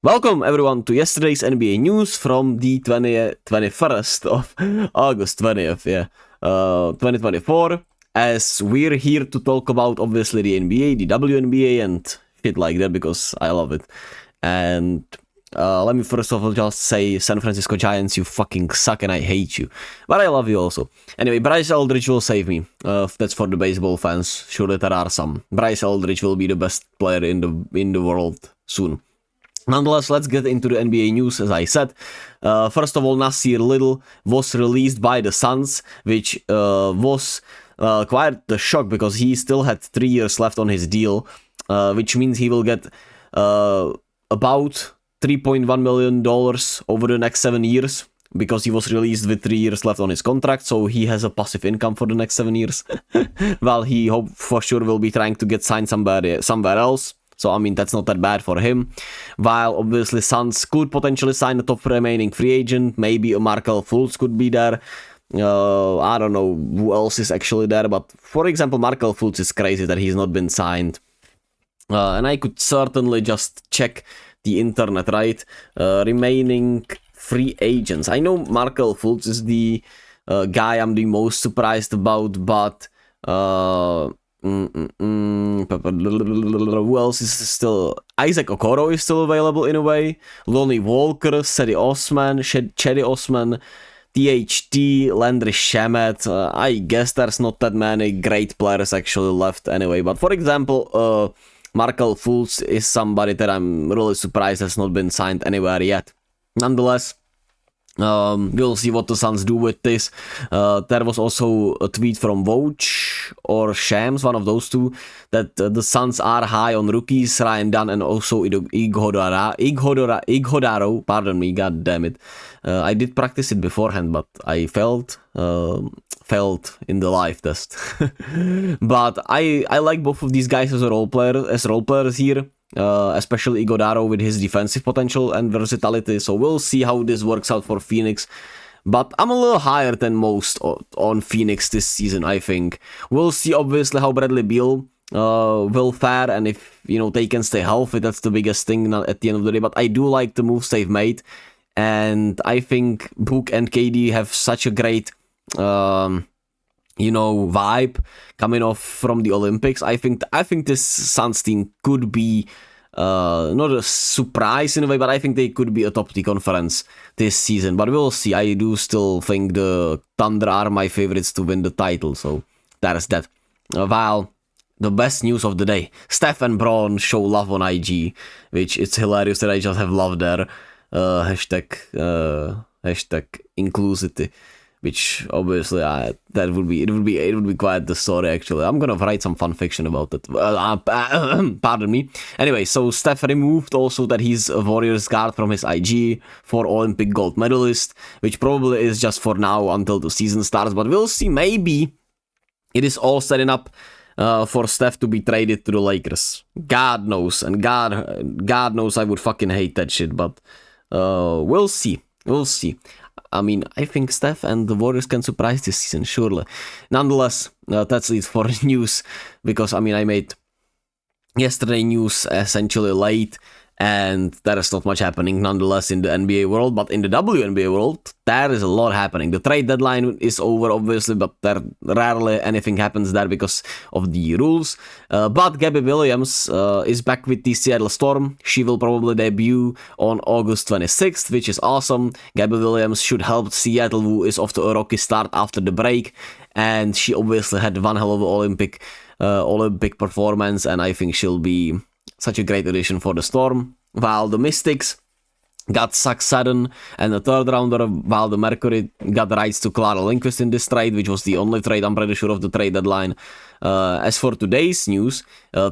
Welcome everyone to yesterday's NBA news from the 21st of August 20th, 2024. As we're here to talk about obviously the NBA, the WNBA, and shit like that because I love it. And let me first of all just say, San Francisco Giants, you fucking suck and I hate you. But I love you also. Anyway, Bryce Eldridge will save me. That's for the baseball fans. Surely there are some. Bryce Eldridge will be the best player in the world soon. Nonetheless, let's get into the NBA news, as I said. First of all, Nasir Little was released by the Suns, which was quite a shock because he still had 3 years left on his deal, which means he will get about $3.1 million over the next 7 years because he was released with 3 years left on his contract, so he has a passive income for the next 7 years. While he for sure will be trying to get signed somewhere else. So, I mean, that's not that bad for him. While, obviously, Suns could potentially sign a top remaining free agent. Maybe a Markel Fultz could be there. I don't know who else is actually there. But, for example, Markel Fultz is crazy that he's not been signed. And I could certainly just check the internet, right? Remaining free agents. I know Markel Fultz is the guy I'm the most surprised about, but... Who else is still? Isaac Okoro is still available in a way. Lonnie Walker, Cedi Osman, THT, Landry Shamet. I guess there's not that many great players actually left anyway. But for example, Markel Fultz is somebody that I'm really surprised has not been signed anywhere yet. Nonetheless, we'll see what the Suns do with this. There was also a tweet from Woj or Shams, one of those two, that the Suns are high on rookies, Ryan Dunn and also Ighodaro, pardon me, god damn it. I did practice it beforehand, but I failed in the live test. But I like both of these guys as role players here. Especially Ighodaro with his defensive potential and versatility, so we'll see how this works out for Phoenix. But I'm a little higher than most on Phoenix this season, I think. We'll see obviously how Bradley Beal will fare, and if they can stay healthy. That's the biggest thing at the end of the day. But I do like the moves they've made, and I think Book and KD have such a great vibe coming off from the Olympics. I think this Suns team could be not a surprise in a way, but I think they could be a top tier conference this season. But we'll see. I do still think the Thunder are my favorites to win the title, so there's that. While the best news of the day, Steph and Braun show love on IG, which it's hilarious that I just have love there. Hashtag inclusivity. Which obviously it would be quite the story actually. I'm gonna write some fan fiction about it. Pardon me. Anyway, so Steph removed also that he's a Warriors guard from his IG for Olympic gold medalist, which probably is just for now until the season starts. But we'll see. Maybe it is all setting up for Steph to be traded to the Lakers. God knows, and God knows I would fucking hate that shit. But we'll see. We'll see. I mean, I think Steph and the Warriors can surprise this season, surely. Nonetheless, that's it for news, because, I mean, I made yesterday news essentially late, and there is not much happening nonetheless in the NBA world, but in the WNBA world, there is a lot happening. The trade deadline is over, obviously, but there rarely anything happens there because of the rules. But Gabby Williams is back with the Seattle Storm. She will probably debut on August 26th, which is awesome. Gabby Williams should help Seattle, who is off to a rocky start after the break, and she obviously had one hell of an Olympic performance, and I think she'll be such a great addition for the Storm. While the Mystics got Zach Seddon and a third rounder, while the Mercury got rights to Clara Lindquist in this trade, which was the only trade I'm pretty sure of the trade deadline. As for today's news,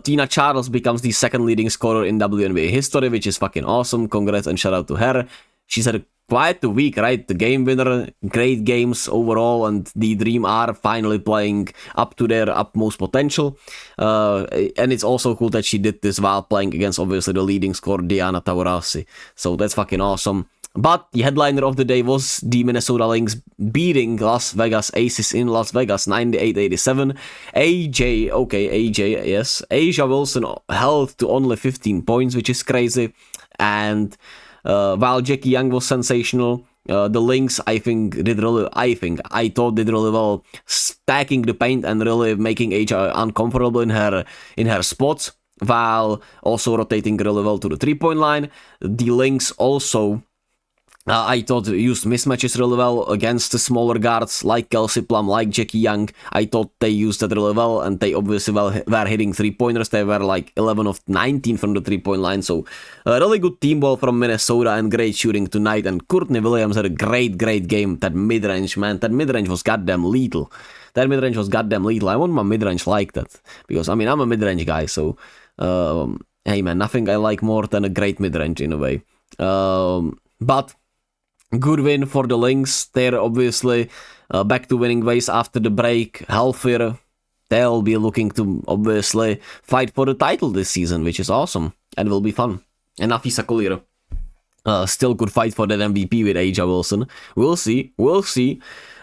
Tina Charles becomes the second leading scorer in WNBA history, which is fucking awesome. Congrats and shout out to her. She's had quite a week, right? The game winner, great games overall, and the Dream are finally playing up to their utmost potential. And it's also cool that she did this while playing against, obviously, the leading scorer, Diana Taurasi. So that's fucking awesome. But the headliner of the day was the Minnesota Lynx beating Las Vegas Aces in Las Vegas 98-87. Asia Wilson held to only 15 points, which is crazy. And while Jackie Young was sensational, the Lynx, I thought did really well, stacking the paint and really making AJ uncomfortable in her spots, while also rotating really well to the 3-point line. The Lynx also, I thought, used mismatches really well against the smaller guards like Kelsey Plum, like Jackie Young. I thought they used that really well, and they obviously were hitting 3-pointers. They were like 11 of 19 from the 3-point line, so a really good team ball from Minnesota and great shooting tonight. And Courtney Williams had a great game. That mid-range, man, that mid-range was goddamn lethal. I want my mid-range like that, because, I mean, I'm a mid-range guy, so, hey man, nothing I like more than a great mid-range in a way. But good win for the Lynx. They're obviously back to winning ways after the break, healthier. They'll be looking to obviously fight for the title this season, which is awesome and will be fun. And Afisa Collier still could fight for that MVP with Aja Wilson. We'll see.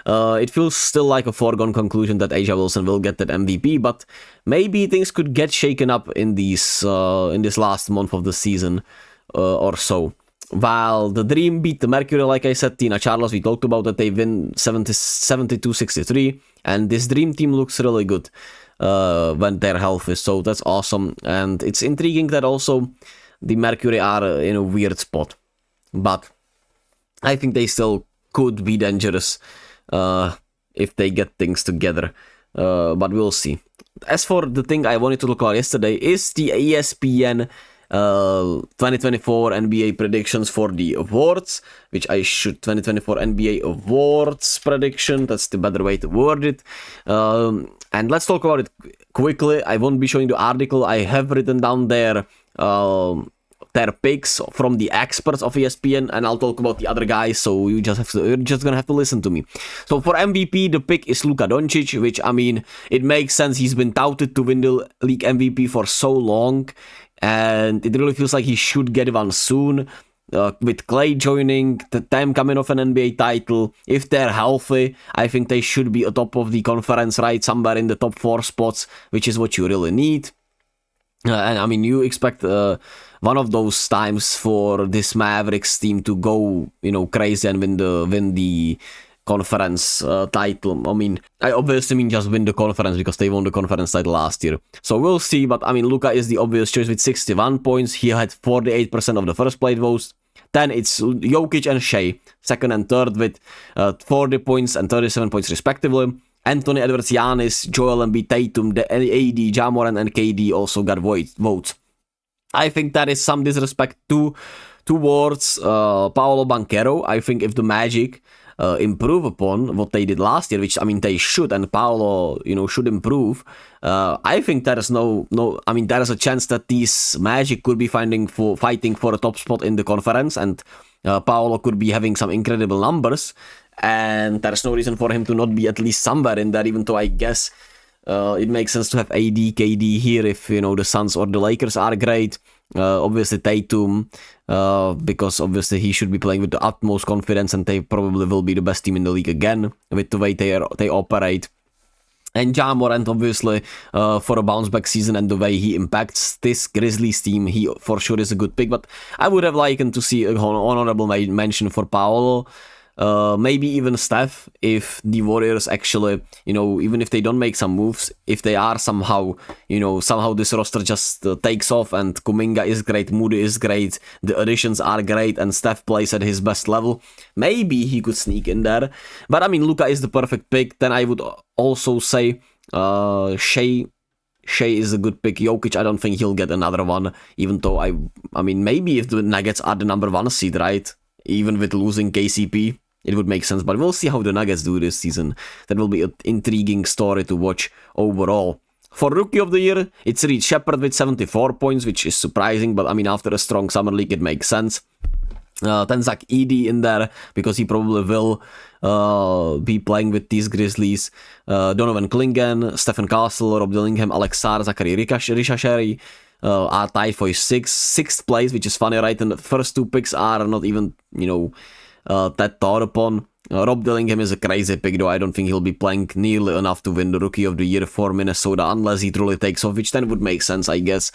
It feels still like a foregone conclusion that Aja Wilson will get that MVP, but maybe things could get shaken up in this last month of the season or so. While the Dream beat the Mercury, like I said, Tina Charles, we talked about that, they win 72-63, and this Dream team looks really good when they're healthy, so that's awesome. And it's intriguing that also the Mercury are in a weird spot, but I think they still could be dangerous if they get things together, but we'll see. As for the thing I wanted to look at yesterday is the ESPN 2024 NBA predictions for the awards, which I should 2024 NBA awards prediction, that's the better way to word it. And let's talk about it quickly. I won't be showing the article. I have written down their picks from the experts of ESPN, and I'll talk about the other guys, so you're just gonna have to listen to me. So for MVP, the pick is Luka Doncic, which, I mean, it makes sense. He's been touted to win the league MVP for so long, and it really feels like he should get one soon. With Clay joining, the time coming off an NBA title, if they're healthy, I think they should be atop of the conference, right? Somewhere in the top 4 spots, which is what you really need. And I mean, you expect one of those times for this Mavericks team to go, crazy and win the conference title. I mean, I obviously mean just win the conference because they won the conference title last year. So we'll see, but I mean, Luka is the obvious choice with 61 points. He had 48% of the first place votes. Then it's Jokic and Shea, second and third with 40 points and 37 points respectively. Anthony Edwards, Giannis, Joel Embiid, Tatum, AD, Ja Morant, and KD also got votes. I think that is some disrespect towards Paolo Banchero. I think if the Magic improve upon what they did last year, which, I mean, they should, and Paolo, should improve, I think there is there is a chance that these Magic could be fighting for a top spot in the conference, and Paolo could be having some incredible numbers, and there's no reason for him to not be at least somewhere in there, even though I guess it makes sense to have AD, KD here if, the Suns or the Lakers are great. Obviously Tatum, because obviously he should be playing with the utmost confidence, and they probably will be the best team in the league again with the way they operate. And Ja Morant, obviously, for a bounce-back season and the way he impacts this Grizzlies team, he for sure is a good pick, but I would have liked to see an honorable mention for Paolo. Maybe even Steph, if the Warriors actually, even if they don't make some moves, if they are somehow this roster just takes off, and Kuminga is great, Moody is great, the additions are great, and Steph plays at his best level, maybe he could sneak in there. But I mean, Luka is the perfect pick. Then I would also say Shea is a good pick. Jokic, I don't think he'll get another one, even though I mean, maybe if the Nuggets are the number 1 seed, right? Even with losing KCP, it would make sense, but we'll see how the Nuggets do this season. That will be an intriguing story to watch overall. For Rookie of the Year, it's Reed Shepherd with 74 points, which is surprising, but I mean, after a strong summer league, it makes sense. Then Zach Edey in there, because he probably will be playing with these Grizzlies. Donovan Clingan, Stephen Castle, Rob Dillingham, Alex Sarr, Zachary Ricacheri are tied for sixth place, which is funny, right? And the first 2 picks are not even, that thought upon. Rob Dillingham is a crazy pick, though I don't think he'll be playing nearly enough to win the Rookie of the Year for Minnesota unless he truly takes off, which then would make sense, I guess.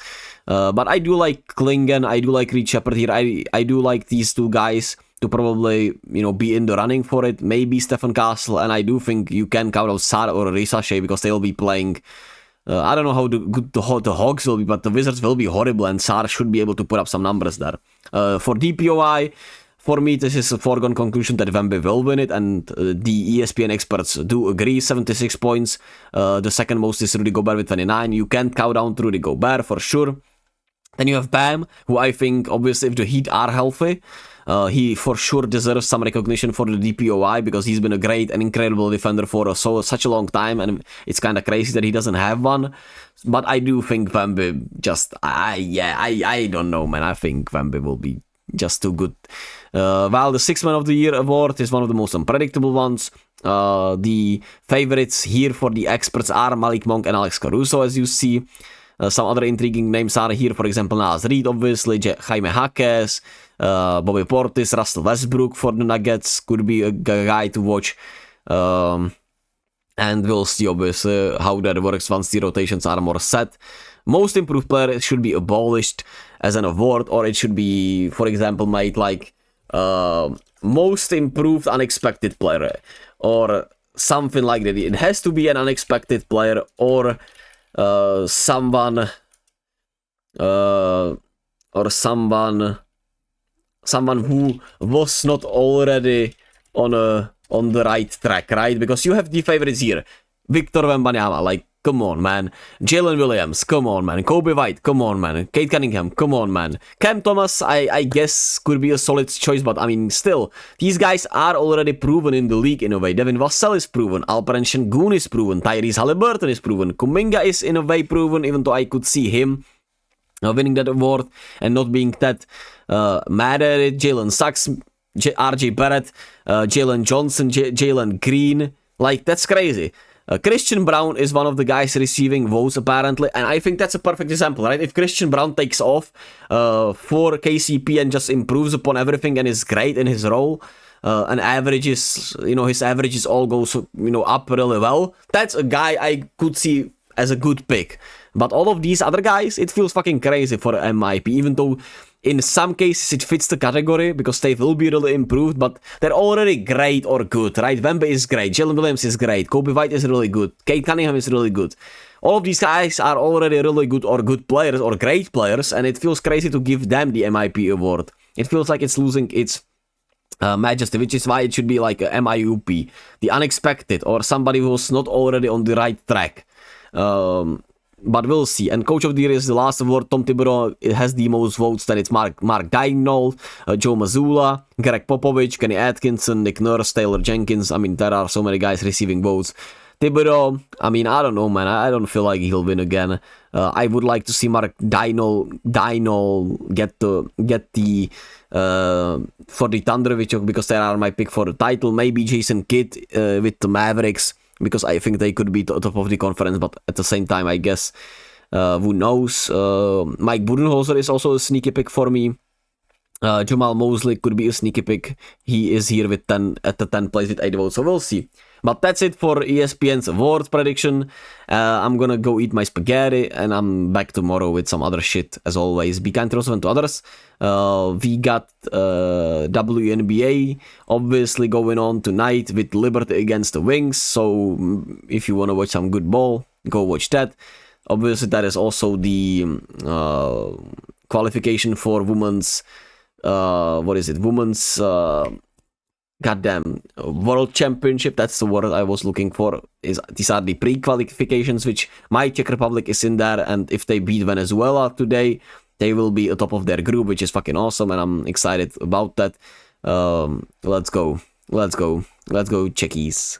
But I do like Klingen, I do like Reed Shepard here, I do like these two guys to probably, be in the running for it. Maybe Stephen Castle, and I do think you can count out Sar or Risashe because they'll be playing. I don't know how good the Hawks will be, but the Wizards will be horrible, and Sar should be able to put up some numbers there. For DPOI, for me, this is a foregone conclusion that Wemby will win it, and the ESPN experts do agree, 76 points. The second most is Rudy Gobert with 29. You can't count down Rudy Gobert, for sure. Then you have Bam, who I think, obviously, if the Heat are healthy, he for sure deserves some recognition for the DPOI, because he's been a great and incredible defender for such a long time, and it's kind of crazy that he doesn't have one. But I do think Wemby I don't know, man. I think Wemby will be just too good. While the Sixth Man of the Year award is one of the most unpredictable ones, the favorites here for the experts are Malik Monk and Alex Caruso, as you see. Some other intriguing names are here, for example, Naz Reid, obviously, Jaime Jaquez, Bobby Portis, Russell Westbrook for the Nuggets could be a guy to watch. And we'll see, obviously, how that works once the rotations are more set. Most improved player should be abolished as an award, or it should be, for example, made like most improved unexpected player, or something like that. It has to be an unexpected player, or someone who was not already on the right track, right? Because you have the favorites here. Victor Wembanyama, like, come on, man. Jalen Williams, come on, man. Kobe White, come on, man. Kate Cunningham, come on, man. Cam Thomas, I guess, could be a solid choice, but I mean, still, these guys are already proven in the league in a way. Devin Vassell is proven. Alperen Sengun is proven. Tyrese Halliburton is proven. Kuminga is in a way proven, even though I could see him winning that award and not being that mad at it. Jalen Sachs, RJ Barrett, Jalen Johnson, Jalen Green. Like, that's crazy. Christian Brown is one of the guys receiving votes, apparently, and I think that's a perfect example, right? If Christian Brown takes off for KCP and just improves upon everything and is great in his role, and averages, his averages all go, up really well, that's a guy I could see as a good pick. But all of these other guys, it feels fucking crazy for MIP, even though in some cases it fits the category because they will be really improved, but they're already great or good, right? Wemby is great, Jalen Williams is great, Kobe White is really good, Kate Cunningham is really good. All of these guys are already really good or good players or great players, and it feels crazy to give them the MIP award. It feels like it's losing its majesty, which is why it should be like a MIUP, the unexpected, or somebody who's not already on the right track. But we'll see. And Coach of the Year is the last award. Tom Thibodeau, it has the most votes. Then it's Mark Daigneault, Joe Mazzulla, Greg Popovich, Kenny Atkinson, Nick Nurse, Taylor Jenkins. I mean, there are so many guys receiving votes. Thibodeau, I mean, I don't know, man. I don't feel like he'll win again. I would like to see Mark Daigneault get the for the Thunder, because they are my pick for the title. Maybe Jason Kidd with the Mavericks, because I think they could be top of the conference, but at the same time, I guess, who knows? Mike Budenholzer is also a sneaky pick for me. Jamal Mosley could be a sneaky pick. He is here with 10 at the 10th place with 8 votes, so we'll see. But that's it for ESPN's awards prediction. I'm gonna go eat my spaghetti, and I'm back tomorrow with some other shit, as always. Be kind to yourself and to others. We got WNBA obviously going on tonight with Liberty against the Wings, so if you want to watch some good ball, go watch that. Obviously, that is also the qualification for women's goddamn World Championship. That's the word I was looking for. These are the pre-qualifications, which my Czech Republic is in there, and if they beat Venezuela today, they will be atop of their group, which is fucking awesome, and I'm excited about that. Let's go, Czechies.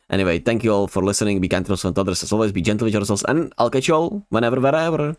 Anyway, thank you all for listening. Be kind to yourselves and others. As always, be gentle with yourselves, and I'll catch you all whenever, wherever.